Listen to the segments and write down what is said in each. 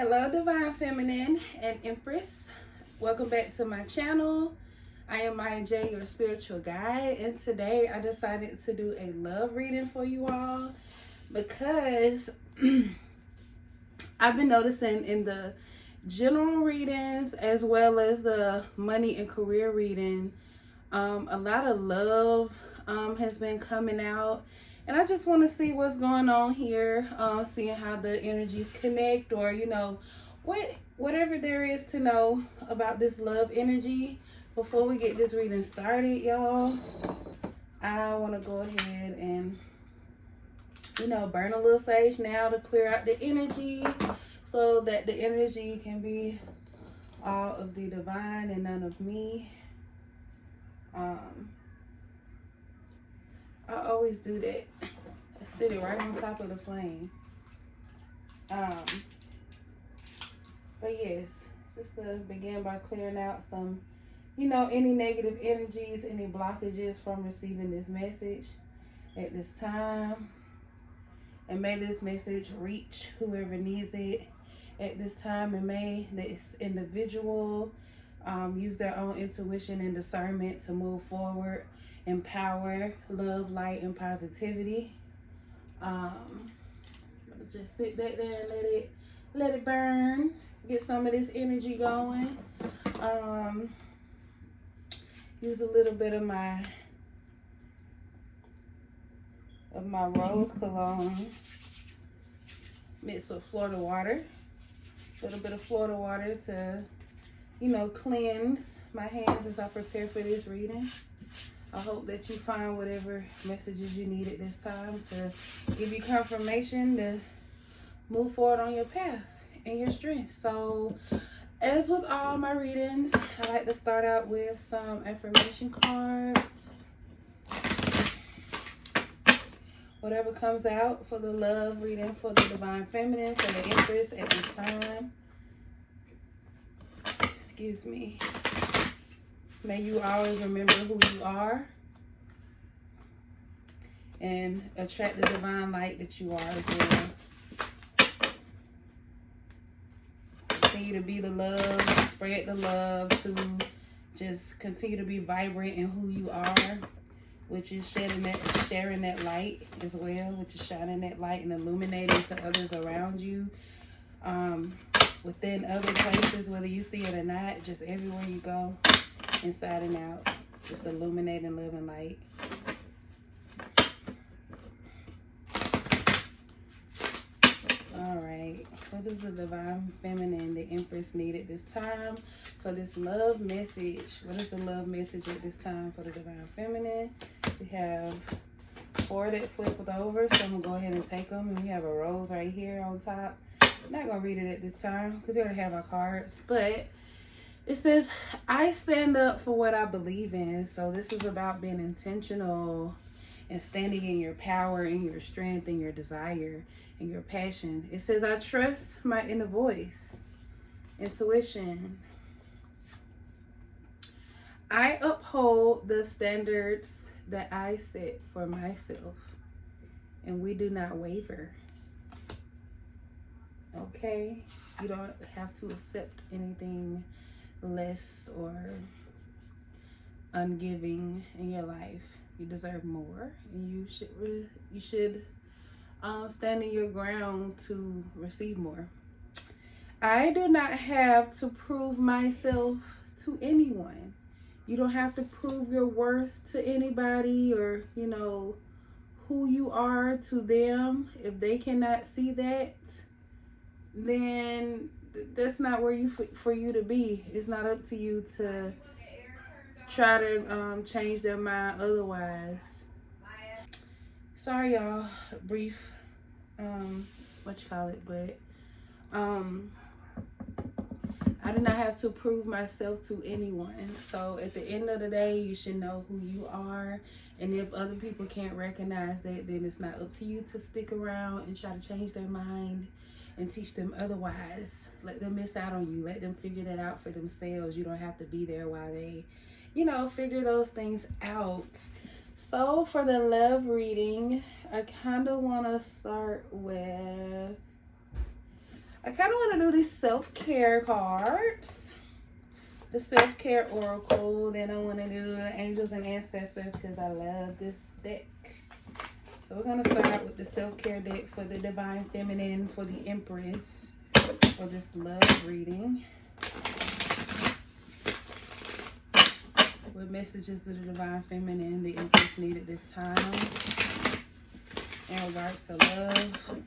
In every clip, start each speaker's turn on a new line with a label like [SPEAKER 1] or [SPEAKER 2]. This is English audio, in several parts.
[SPEAKER 1] Hello, Divine Feminine and Empress. Welcome back to my channel. I am Miya Jha, your spiritual guide, and today I decided to do a love reading for you all because I've been noticing in the general readings as well as the money and career reading, a lot of love has been coming out. And I just want to see what's going on here, seeing how the energies connect, or whatever there is to know about this love energy. Before we get this reading started, y'all, I want to go ahead and burn a little sage now to clear out the energy, so that the energy can be all of the divine and none of me. I always do that. I sit it right on top of the flame. But yes, just to begin by clearing out some, any negative energies, any blockages from receiving this message at this time. And may this message reach whoever needs it at this time. And may this individual use their own intuition and discernment to move forward, empower, love, light, and positivity. Just sit back there and let it burn. Get some of this energy going. Use a little bit of my rose cologne mixed with Florida water. A little bit of Florida water to, cleanse my hands as I prepare for this reading. I hope that you find whatever messages you need at this time to give you confirmation to move forward on your path and your strength. So, as with all my readings, I like to start out with some affirmation cards. Whatever comes out for the love reading for the Divine Feminine, for the Empress at this time. Excuse me. May you always remember who you are and attract the divine light that you are as well. Continue to be the love, spread the love, to just continue to be vibrant in who you are, which is sharing that light as well, which is shining that light and illuminating to others around you, within other places, whether you see it or not, just everywhere you go, inside and out, just illuminating love and light. All right, what does the Divine Feminine, the Empress, need at this time for this love message? What is the love message at this time for the Divine Feminine? We have 4 that flipped over, so I'm gonna go ahead and take them. And we have a rose right here on top. I'm not gonna read it at this time because we already have our cards, but it says, I stand up for what I believe in. So this is about being intentional and standing in your power, in your strength, and your desire, and your passion. It says, I trust my inner voice, intuition. I uphold the standards that I set for myself, and we do not waver. Okay? You don't have to accept anything less or ungiving in your life. You deserve more, and you should stand in your ground to receive more. I do not have to prove myself to anyone. You don't have to prove your worth to anybody, or who you are to them. If they cannot see that, then that's not where for you to be. It's not up to you to try to change their mind otherwise. Sorry, y'all. Brief, but I do not have to prove myself to anyone. So at the end of the day, you should know who you are. And if other people can't recognize that, then it's not up to you to stick around and try to change their mind and teach them otherwise. Let them miss out on you. Let them figure that out for themselves. You don't have to be there while they, figure those things out. So for the love reading, I kind of want to start with I kind of want to do these self-care cards. The self-care oracle. Then I want to do the angels and ancestors because I love this deck. So we're going to start out with the self-care deck for the divine feminine, for the Empress, for this love reading. What messages to the divine feminine the Empress needed this time in regards to love?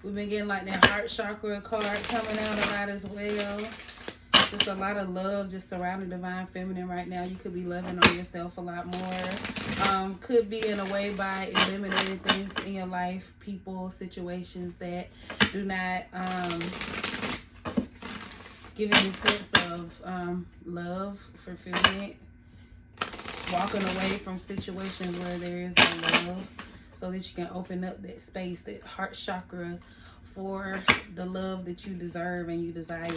[SPEAKER 1] We've been getting like that heart chakra card coming out a lot as well. Just a lot of love just surrounding divine feminine right now. You could be loving on yourself a lot more. Could be in a way by eliminating things in your life, people, situations that do not give you a sense of love, fulfillment. Walking away from situations where there is no love, so that you can open up that space, that heart chakra, for the love that you deserve and you desire.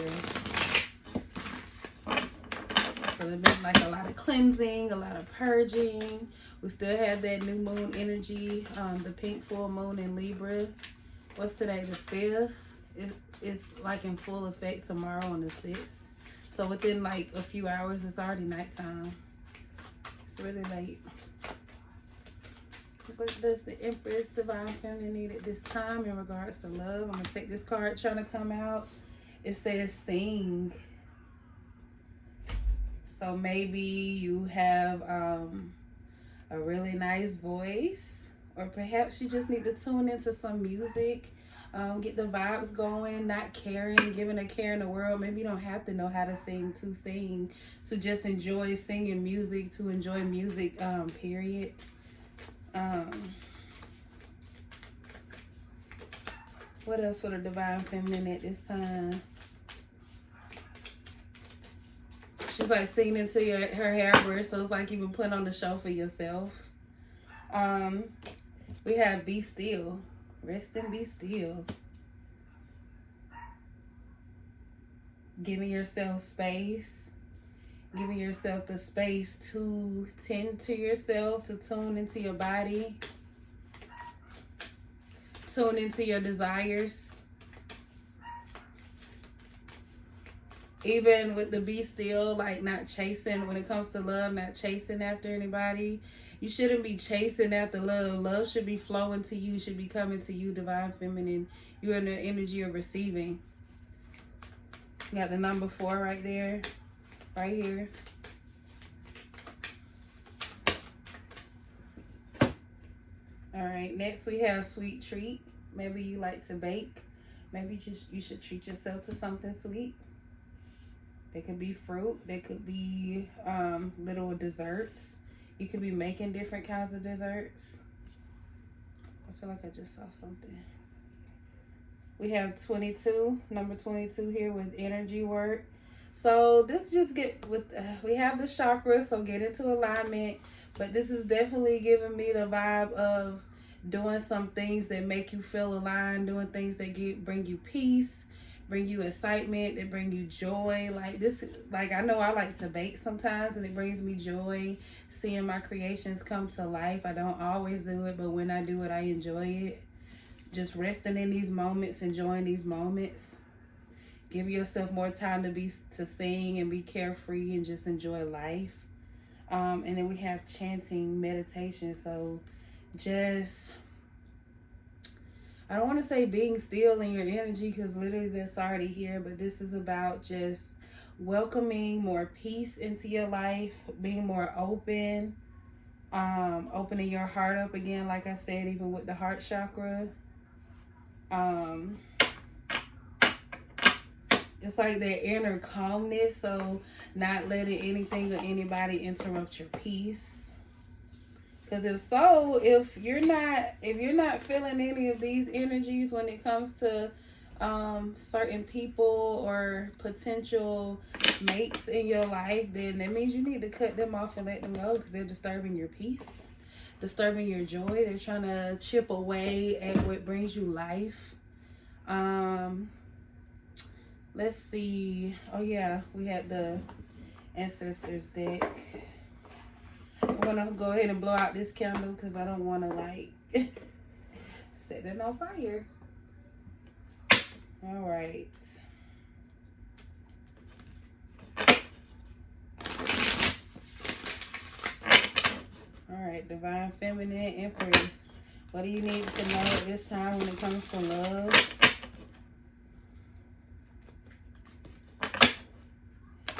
[SPEAKER 1] So there's been like a lot of cleansing, a lot of purging. We still have that new moon energy, the pink full moon in Libra. What's today, the 5th? It's like in full effect tomorrow on the 6th. So within like a few hours, it's already nighttime. It's really late. What does the Empress divine feminine need at this time in regards to love? I'm going to take this card trying to come out. It says sing. So maybe you have a really nice voice, or perhaps you just need to tune into some music, get the vibes going, not caring, giving a care in the world. Maybe you don't have to know how to sing, to just enjoy singing music, to enjoy music, period. What else for the divine feminine at this time? She's like singing into her hair, so it's like you've been putting on the show for yourself. We have be still. Rest and be still. Giving yourself space. Giving yourself the space to tend to yourself, to tune into your body. Tune into your desires. Even with the be still, like not chasing, when it comes to love, not chasing after anybody. You shouldn't be chasing after love. Love should be flowing to you, should be coming to you, divine feminine. You're in the energy of receiving. You got the number 4 right there, right here. All right, next we have sweet treat. Maybe you like to bake. Maybe you should treat yourself to something sweet. There could be fruit. There could be little desserts. You could be making different kinds of desserts. I feel like I just saw something. We have 22, number 22 here with energy work. So this just get with, we have the chakra, so get into alignment. But this is definitely giving me the vibe of doing some things that make you feel aligned, doing things that bring you peace, bring you excitement, that bring you joy. Like this, like I know I like to bake sometimes, and it brings me joy seeing my creations come to life. I don't always do it, but when I do it, I enjoy it. Just resting in these moments, enjoying these moments. Give yourself more time to sing and be carefree and just enjoy life. And then we have chanting, meditation. So just, I don't want to say being still in your energy, because literally that's already here, but this is about just welcoming more peace into your life, being more open, opening your heart up again, like I said, even with the heart chakra. It's like that inner calmness, so not letting anything or anybody interrupt your peace. Because if you're not feeling any of these energies when it comes to certain people or potential mates in your life, then that means you need to cut them off and let them go, because they're disturbing your peace, disturbing your joy. They're trying to chip away at what brings you life. Let's see. Oh yeah, we had the ancestors deck. I'm gonna go ahead and blow out this candle because I don't want to like set it on fire. All right. All right, Divine Feminine Empress. What do you need to know at this time when it comes to love?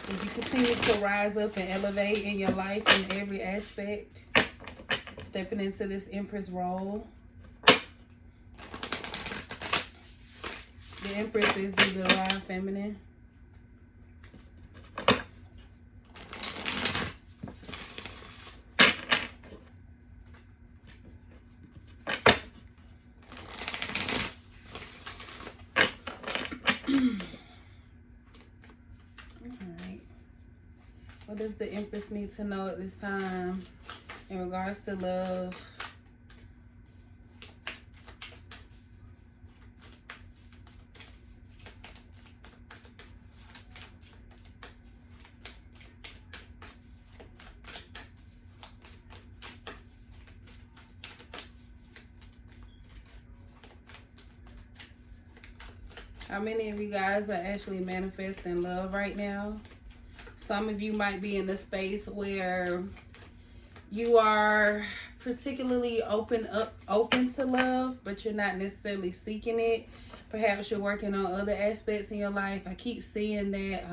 [SPEAKER 1] As you continue to rise up and elevate in your life in every aspect, stepping into this Empress role. The Empress is the Divine Feminine. Alright. What does the Empress need to know at this time in regards to love? How many of you guys are actually manifesting love right now? Some of you might be in a space where you are particularly open to love, but you're not necessarily seeking it. Perhaps you're working on other aspects in your life. I keep seeing that.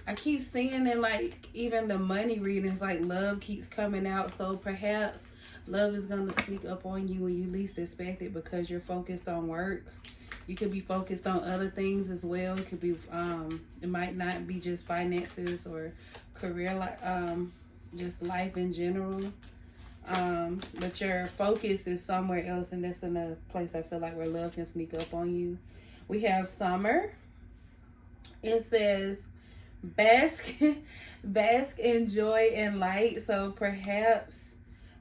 [SPEAKER 1] I keep seeing in like even the money readings, like love keeps coming out. So perhaps love is going to sneak up on you when you least expect it because you're focused on work. You could be focused on other things as well. It could be, it might not be just finances or career, just life in general. But your focus is somewhere else, and that's in a place I feel like where love can sneak up on you. We have summer. It says, bask in joy and light. So perhaps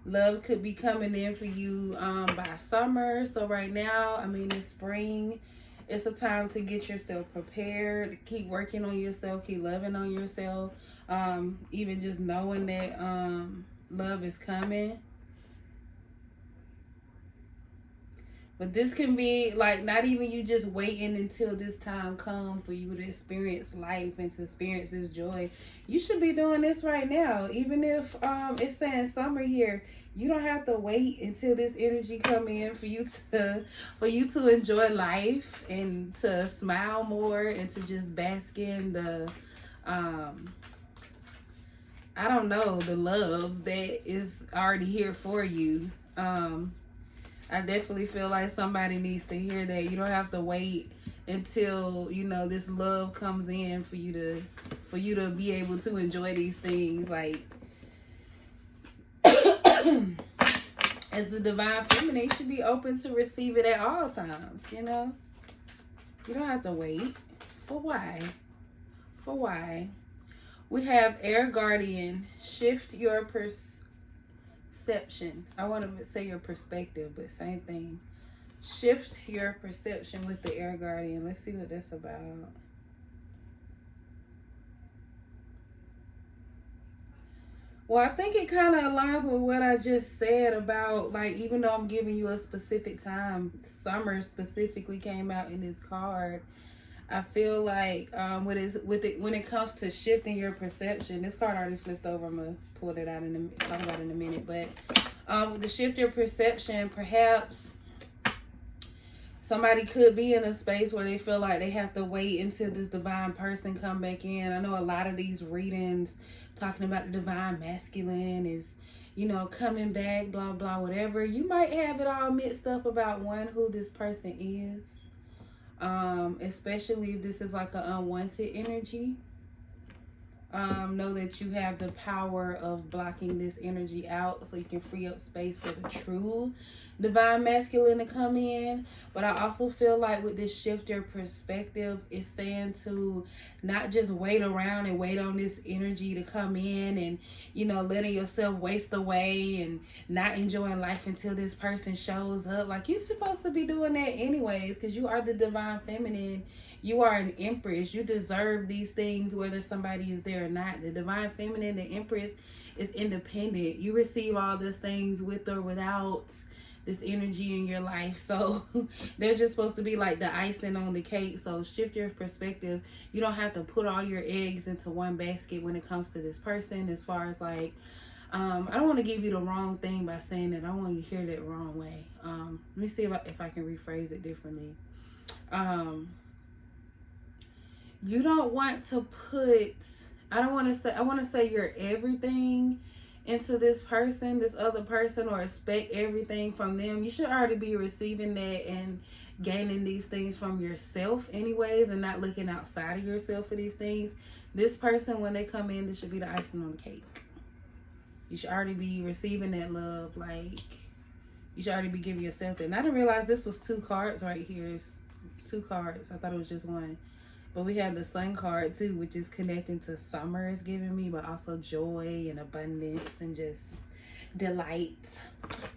[SPEAKER 1] love could be coming in for you by summer. So right now, I mean, it's spring. It's a time to get yourself prepared. Keep working on yourself. Keep loving on yourself. Even just knowing that love is coming. But this can be like not even you just waiting until this time comes for you to experience life and to experience this joy. You should be doing this right now. Even if it's saying summer here, you don't have to wait until this energy come in for you to enjoy life and to smile more and to just bask in the I don't know, the love that is already here for you. I definitely feel like somebody needs to hear that. You don't have to wait until, you know, this love comes in for you to be able to enjoy these things. Like, as the Divine Feminine, you should be open to receive it at all times, you know? You don't have to wait. For why? For why? We have Air Guardian. Shift your perception. I want to say your perspective, but same thing. Shift your perception with the Air Guardian. Let's see what that's about. Well, I think it kind of aligns with what I just said about, like, even though I'm giving you a specific time, summer specifically came out in this card. I feel like when it comes to shifting your perception, this card already flipped over. I'm gonna pull it out talk about it in a minute. But with the shift your perception, perhaps somebody could be in a space where they feel like they have to wait until this divine person come back in. I know a lot of these readings talking about the divine masculine is, you know, coming back, blah blah, whatever. You might have it all mixed up about who this person is. Especially if this is like an unwanted energy. Know that you have the power of blocking this energy out so you can free up space for the true divine masculine to come in. But I also feel like with this shift your perspective, it's saying to not just wait around and wait on this energy to come in and, you know, letting yourself waste away and not enjoying life until this person shows up. Like, you're supposed to be doing that anyways, because you are the divine feminine. You are an empress. You deserve these things whether somebody is there or not. The divine feminine, the empress, is independent. You receive all these things with or without this energy in your life. So they're just supposed to be like the icing on the cake. So shift your perspective. You don't have to put all your eggs into one basket when it comes to this person, as far as like, I don't want to give you the wrong thing by saying that. I don't want you to hear that wrong way. Let me see if I can rephrase it differently. You don't want to put, I want to say you're everything into this person, this other person, or expect everything from them. You should already be receiving that and gaining these things from yourself anyways, and not looking outside of yourself for these things. This person, when they come in, this should be the icing on the cake. You should already be receiving that love. Like, you should already be giving yourself that. And I didn't realize this was 2 cards right here. It's 2 cards. I thought it was just 1. But we have the sun card too, which is connecting to summer, is giving me, but also joy and abundance and just delight.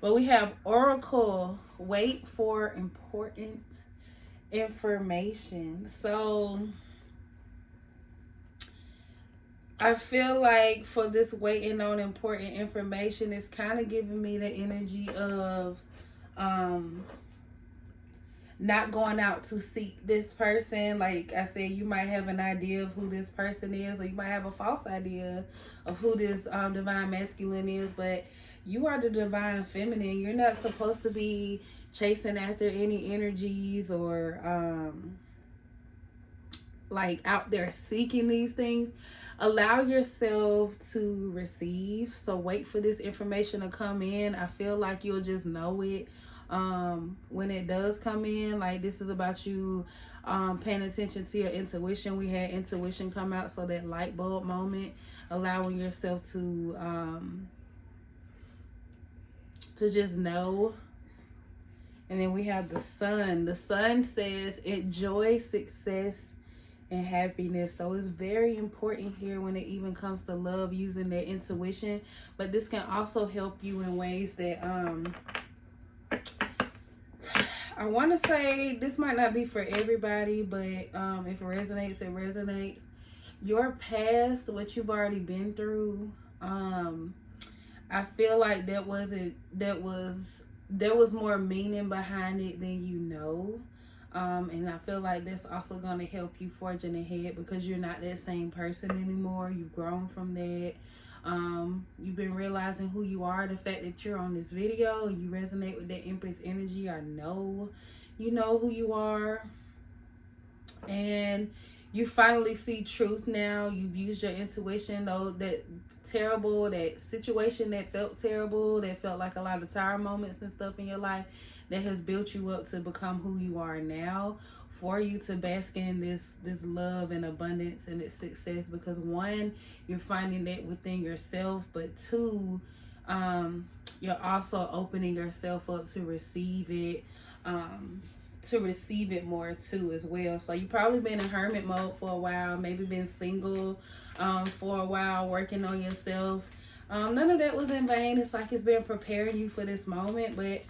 [SPEAKER 1] But we have Oracle, wait for important information. So I feel like for this waiting on important information, it's kind of giving me the energy of not going out to seek this person. Like I said, you might have an idea of who this person is, or you might have a false idea of who this divine masculine is, but you are the divine feminine. You're not supposed to be chasing after any energies or like out there seeking these things. Allow yourself to receive. So wait for this information to come in. I feel like you'll just know it when it does come in. Like, this is about you paying attention to your intuition. We had intuition come out, so that light bulb moment, allowing yourself to just know. And then we have the sun. The sun says enjoy success and happiness. So it's very important here when it even comes to love, using their intuition. But this can also help you in ways that I want to say this might not be for everybody, but if it resonates, it resonates. Your past, what you've already been through, I feel like there was more meaning behind it than you know. And I feel like that's also going to help you forging ahead, because you're not that same person anymore. You've grown from that. You've been realizing who you are. The fact that you're on this video and you resonate with that Empress energy, I know you know who you are. And you finally see truth now. You've used your intuition, though that situation that felt terrible, that felt like a lot of tired moments and stuff in your life, that has built you up to become who you are now, for you to bask in this love and abundance and this success. Because 1, you're finding that within yourself, but 2, you're also opening yourself up to receive it, more too as well. So you've probably been in hermit mode for a while, maybe been single for a while, working on yourself. None of that was in vain. It's like it's been preparing you for this moment. But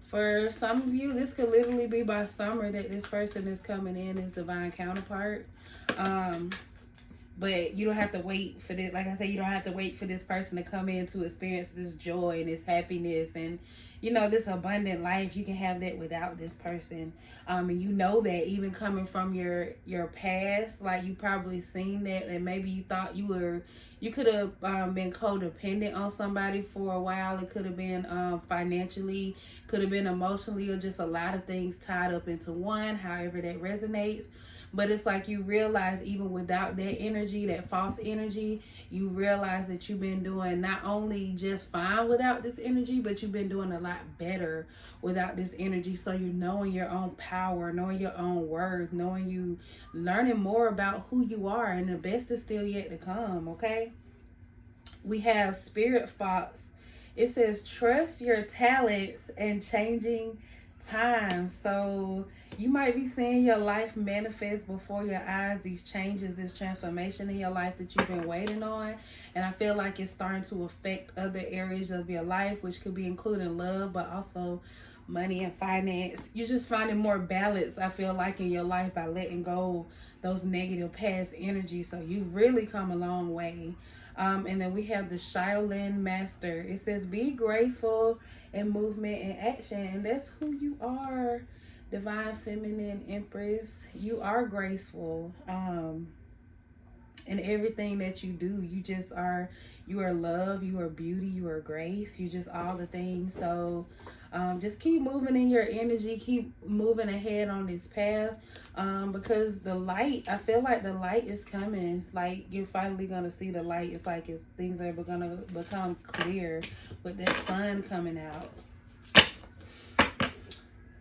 [SPEAKER 1] for some of you, this could literally be by summer that this person is coming in as divine counterpart. But you don't have to wait for this. Like I said, you don't have to wait for this person to come in to experience this joy and this happiness and, you know, this abundant life. You can have that without this person. And you know that even coming from your past, like you probably seen that, and maybe you thought you could have been codependent on somebody for a while. It could have been financially, could have been emotionally, or just a lot of things tied up into one, however that resonates. But it's like you realize even without that energy, that false energy, you realize that you've been doing not only just fine without this energy, but you've been doing a lot better without this energy. So you're knowing your own power, knowing your own worth, learning more about who you are, and the best is still yet to come, okay? We have Spirit Fox. It says trust your talents and changing time. So you might be seeing your life manifest before your eyes, these changes, this transformation in your life that you've been waiting on. And I feel like it's starting to affect other areas of your life, which could be including love, but also money and finance. You're just finding more balance, I feel like, in your life by letting go those negative past energies. So you really come a long way. And then we have the Shaolin Master. It says be graceful in movement and action. And that's who you are, Divine Feminine Empress. You are graceful. In everything that you do, you just are. You are love, you are beauty, you are grace, you just all the things. So just keep moving in your energy, keep moving ahead on this path, because the light, I feel like the light is coming. Like you're finally gonna see the light. It's like things are gonna become clear with that sun coming out.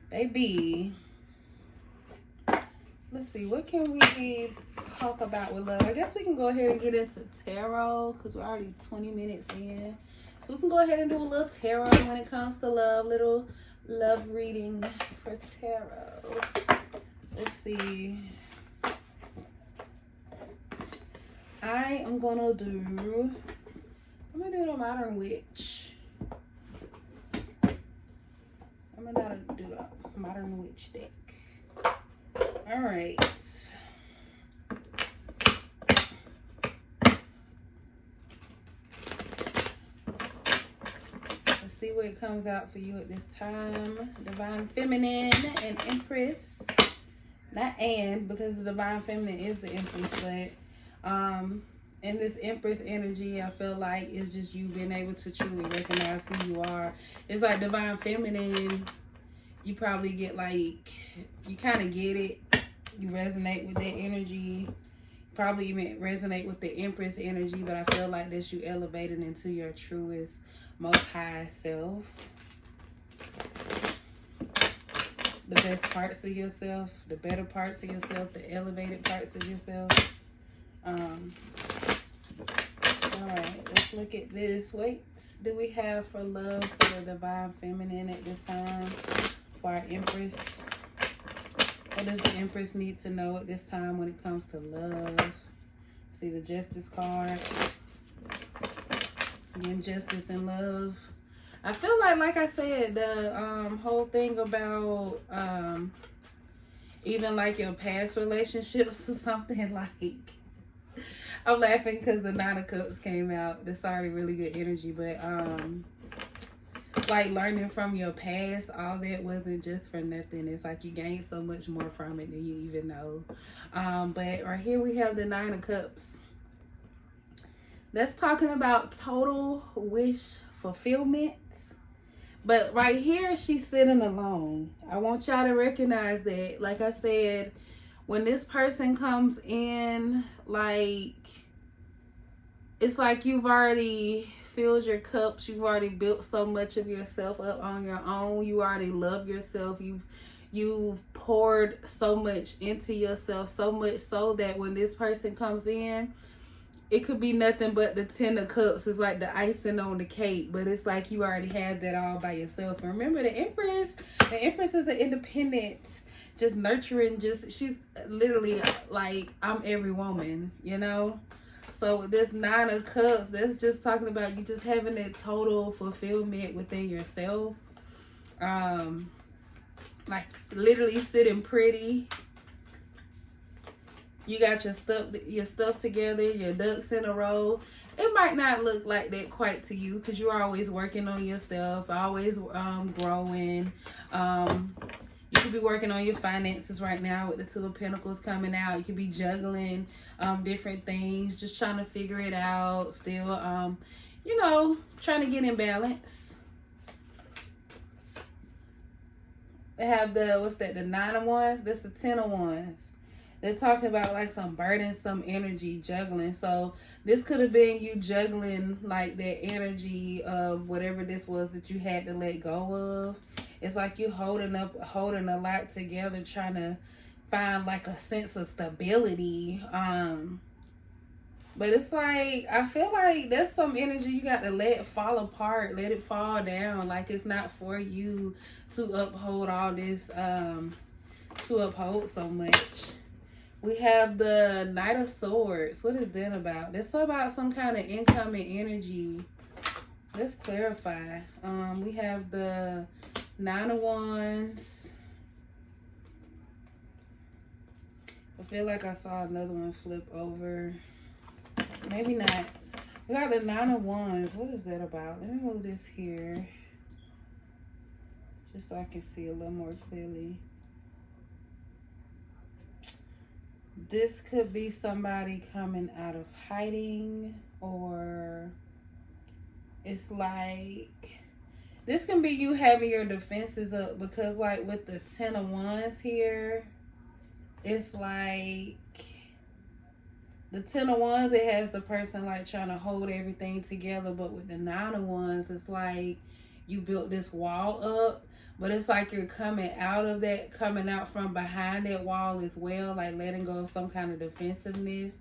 [SPEAKER 1] Baby, let's see, what can we talk about with love? I guess we can go ahead and get into tarot because we're already 20 minutes in. So we can go ahead and do a little tarot when it comes to love, little love reading for tarot. Let's see. I'm gonna do the Modern Witch. I'm gonna do the Modern Witch deck. All right. Let's see what comes out for you at this time. Divine Feminine and Empress. Not and, because the Divine Feminine is the Empress, but in this Empress energy, I feel like it's just you being able to truly recognize who you are. It's like Divine Feminine, you probably get like, you kind of get it. You resonate with that energy. Probably even resonate with the Empress energy, but I feel like that's you elevating into your truest, most high self. The best parts of yourself, the better parts of yourself, the elevated parts of yourself. Alright, let's look at this. What do we have for love for the Divine Feminine at this time? For our Empress. What does the Empress need to know at this time when it comes to love? See the Justice card. Again, justice and love. I feel like I said, the whole thing about even like your past relationships or something, like, I'm laughing because the Nine of Cups came out. That's already really good energy, but like learning from your past, all that wasn't just for nothing. It's like you gained so much more from it than you even know. But right here we have the Nine of Cups. That's talking about total wish fulfillment. But right here, she's sitting alone. I want y'all to recognize that. Like I said, when this person comes in, like, it's like you've already filled your cups. You've already built so much of yourself up on your own. You already love yourself. You've poured so much into yourself, so much so that when this person comes in, it could be nothing but the 10 of Cups is like the icing on the cake, but it's like you already had that all by yourself. And remember, the Empress is an independent, just nurturing, she's literally like, I'm every woman, you know? So with this Nine of Cups, that's just talking about you just having that total fulfillment within yourself. Like literally sitting pretty. You got your stuff together, your ducks in a row. It might not look like that quite to you because you're always working on yourself, always growing. You could be working on your finances right now with the Two of Pentacles coming out. You could be juggling different things, just trying to figure it out. Still, you know, trying to get in balance. They have the Nine of Wands. That's the 10 of Wands. They're talking about like some burdensome energy, juggling. So this could have been you juggling like that energy of whatever this was that you had to let go of. It's like you holding a lot together, trying to find like a sense of stability. But it's like, I feel like there's some energy you got to let fall apart, let it fall down. Like it's not for you to uphold all this, to uphold so much. We have the Knight of Swords. What is that about? That's about some kind of incoming energy. Let's clarify. We have the Nine of Wands. I feel like I saw another one flip over. Maybe not. We got the Nine of Wands. What is that about? Let me move this here, just so I can see a little more clearly. This could be somebody coming out of hiding, or it's like, this can be you having your defenses up, because like with the Ten of Wands here, it's like the Ten of Wands, it has the person like trying to hold everything together, but with the Nine of Wands, it's like you built this wall up, but it's like you're coming out of that, coming out from behind that wall as well, like letting go of some kind of defensiveness.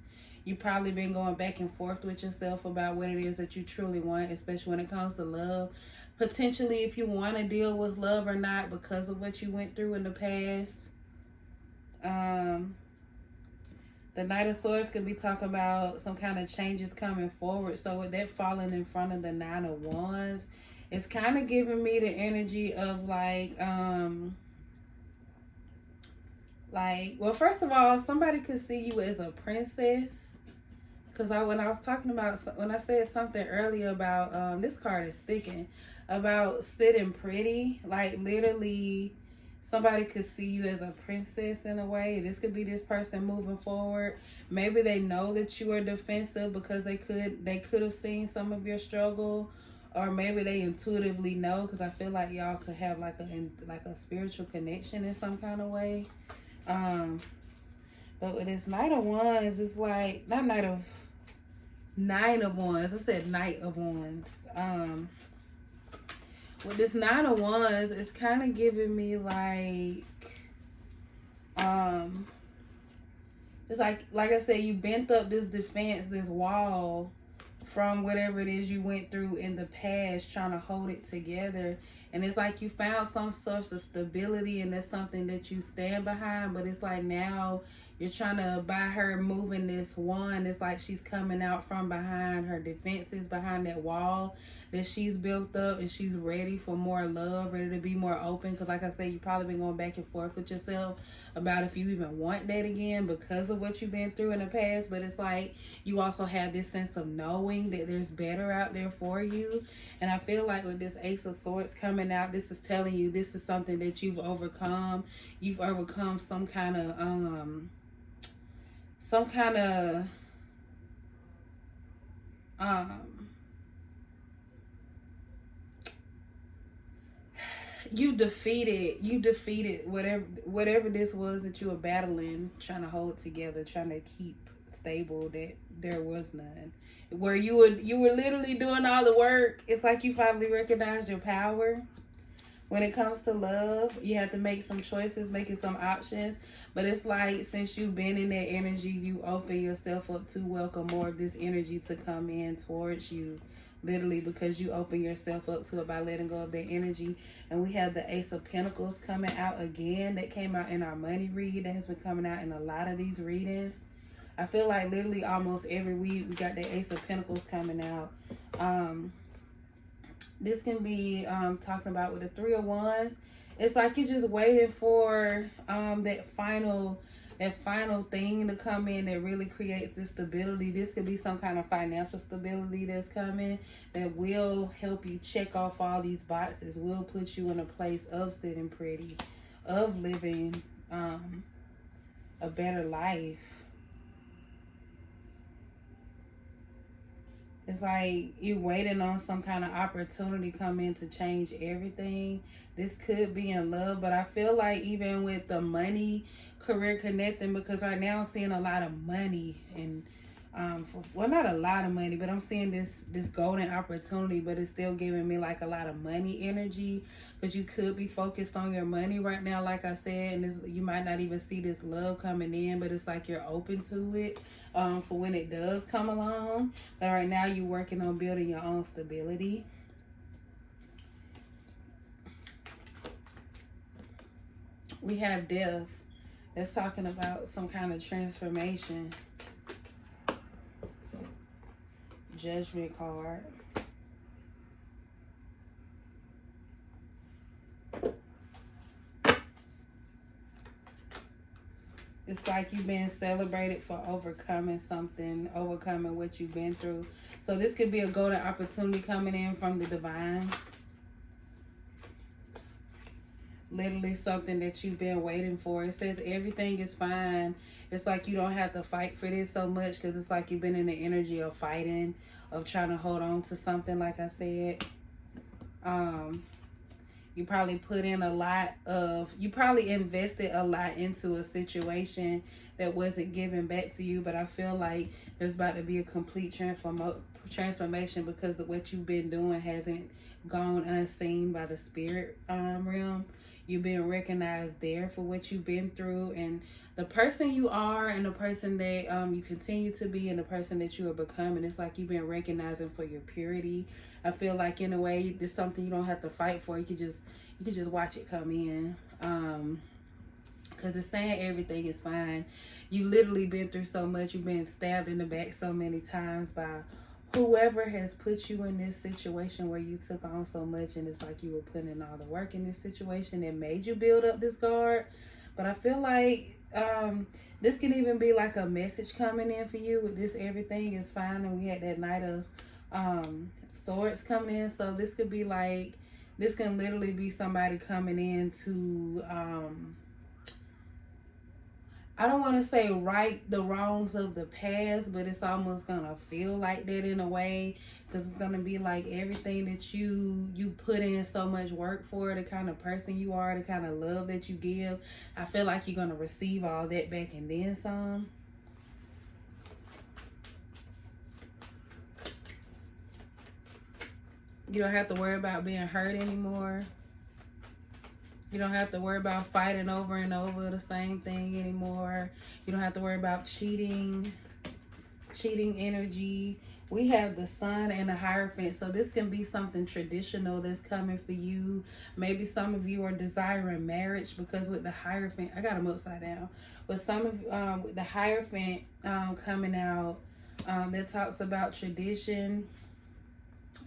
[SPEAKER 1] You've probably been going back and forth with yourself about what it is that you truly want, especially when it comes to love. Potentially, if you want to deal with love or not because of what you went through in the past. The Knight of Swords could be talking about some kind of changes coming forward. So with that falling in front of the Nine of Wands, it's kind of giving me the energy of like, well, first of all, somebody could see you as a princess. Because when I was talking about, when I said something earlier about, this card is sticking, about sitting pretty, like literally somebody could see you as a princess in a way. This could be this person moving forward. Maybe they know that you are defensive because they could have seen some of your struggle, or maybe they intuitively know, because I feel like y'all could have like a spiritual connection in some kind of way. But with this Knight of Wands, it's like, not Nine of Wands. I said Knight of Wands. With this Nine of Wands, it's kind of giving me like, it's like I said, you bent up this defense, this wall from whatever it is you went through in the past, trying to hold it together. And it's like you found some source of stability, and that's something that you stand behind. But it's like now you're trying to, by her moving this wand, it's like she's coming out from behind her defenses, behind that wall that she's built up, and she's ready for more love, ready to be more open. Because like I said, you've probably been going back and forth with yourself about if you even want that again because of what you've been through in the past. But it's like you also have this sense of knowing that there's better out there for you. And I feel like with this Ace of Swords coming out, this is telling you this is something that you've overcome. You've overcome some kind of you defeated whatever this was that you were battling, trying to hold together, trying to keep stable, that there was none. Where you were literally doing all the work. It's like you finally recognized your power. When it comes to love, you have to make some choices, making some options. But it's like, since you've been in that energy, you open yourself up to welcome more of this energy to come in towards you. Literally, because you open yourself up to it by letting go of that energy. And we have the Ace of Pentacles coming out again. That came out in our money read. That has been coming out in a lot of these readings. I feel like literally almost every week we got the Ace of Pentacles coming out. This can be talking about with the Three of Wands. It's like you're just waiting for that final thing to come in that really creates this stability. This could be some kind of financial stability that's coming that will help you check off all these boxes, will put you in a place of sitting pretty, of living a better life. It's like you're waiting on some kind of opportunity come in to change everything. This could be in love, but I feel like even with the money career connecting, because right now I'm seeing a lot of money, and well, not a lot of money, but I'm seeing this golden opportunity, but it's still giving me like a lot of money energy, because you could be focused on your money right now, like I said, and you might not even see this love coming in, but it's like you're open to it for when it does come along. But right now you're working on building your own stability. We have Death. That's talking about some kind of transformation. Judgment card. It's like you've been celebrated for overcoming something, overcoming what you've been through. So this could be a golden opportunity coming in from the divine. Literally something that you've been waiting for. It says everything is fine. It's like you don't have to fight for this so much, because it's like you've been in the energy of fighting, of trying to hold on to something, like I said. You probably put in a lot of, you probably invested a lot into a situation that wasn't given back to you. But I feel like there's about to be a complete transformation, because of what you've been doing hasn't gone unseen by the spirit realm. You've been recognized there for what you've been through, and the person you are, and the person that you continue to be, and the person that you are becoming. It's like you've been recognizing for your purity. I feel like in a way, it's something you don't have to fight for. You could just watch it come in. Because it's saying everything is fine. You literally been through so much. You've been stabbed in the back so many times by whoever has put you in this situation where you took on so much, and it's like you were putting in all the work in this situation that made you build up this guard. But I feel like this can even be like a message coming in for you with this everything is fine. And we had that Knight of Swords coming in. So this could be like, this can literally be somebody coming in to I don't want to say right the wrongs of the past, but it's almost going to feel like that in a way, because it's going to be like everything that you put in so much work for, the kind of person you are, the kind of love that you give. I feel like you're going to receive all that back and then some. You don't have to worry about being hurt anymore. You don't have to worry about fighting over and over the same thing anymore. You don't have to worry about cheating energy. We have the Sun and the Hierophant. So this can be something traditional that's coming for you. Maybe some of you are desiring marriage, because with the Hierophant, I got them upside down. But some of with the Hierophant coming out, that talks about tradition.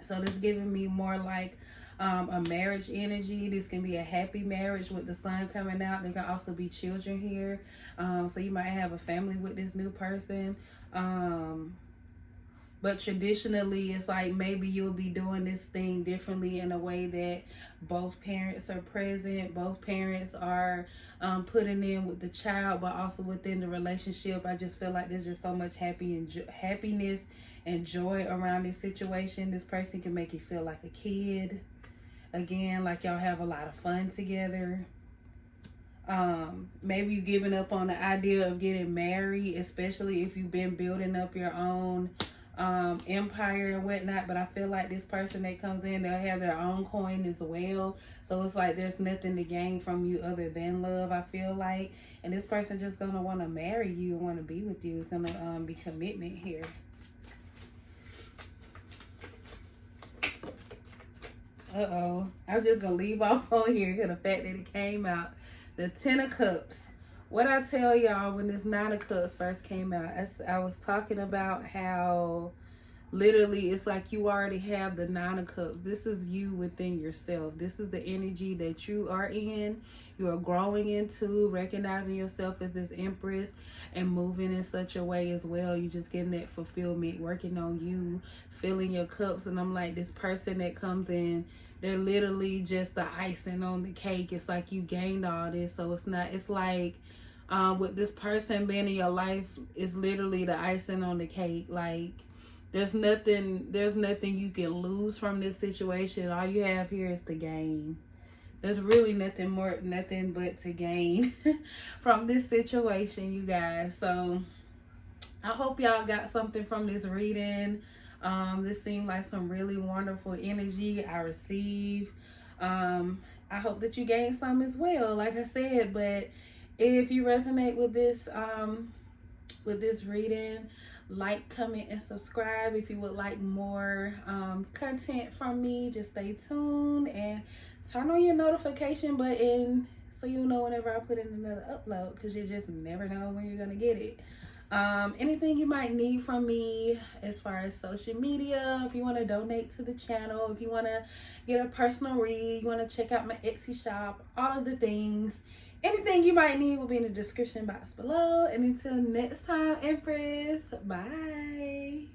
[SPEAKER 1] So this giving me more like a marriage energy. This can be a happy marriage with the Sun coming out. There can also be children here. So you might have a family with this new person. But traditionally, it's like maybe you'll be doing this thing differently, in a way that both parents are present. Both parents are putting in with the child, but also within the relationship. I just feel like there's just so much happiness and joy around this situation. This person can make you feel like a kid. Again, like y'all have a lot of fun together. Maybe you're giving up on the idea of getting married, especially if you've been building up your own empire and whatnot. But I feel like this person that comes in, they'll have their own coin as well. So it's like there's nothing to gain from you other than love, I feel like. And this person just gonna want to marry you and want to be with you. It's gonna be commitment here. I'm just gonna leave off on here because the fact that it came out. The 10 of Cups. What I tell y'all, when this 9 of Cups first came out, I was talking about how literally it's like you already have the 9 of Cups. This is you within yourself. This is the energy that you are in. You are growing into, recognizing yourself as this Empress and moving in such a way as well. You just getting that fulfillment, working on you, filling your cups. And I'm like, this person that comes in, they're literally just the icing on the cake. It's like you gained all this. So it's not, it's like with this person being in your life, it's literally the icing on the cake. Like there's nothing you can lose from this situation. All you have here is to gain. There's really nothing but to gain from this situation, you guys. So I hope y'all got something from this reading. This seemed like some really wonderful energy I received. I hope that you gained some as well, like I said. But if you resonate with this reading, like, comment, and subscribe. If you would like more content from me, just stay tuned and turn on your notification button so you'll know whenever I put in another upload, because you just never know when you're gonna get it. Anything you might need from me as far as social media, if you want to donate to the channel, if you want to get a personal read, you want to check out my Etsy shop, all of the things Anything you might need will be in the description box below. And until next time, Empress, bye.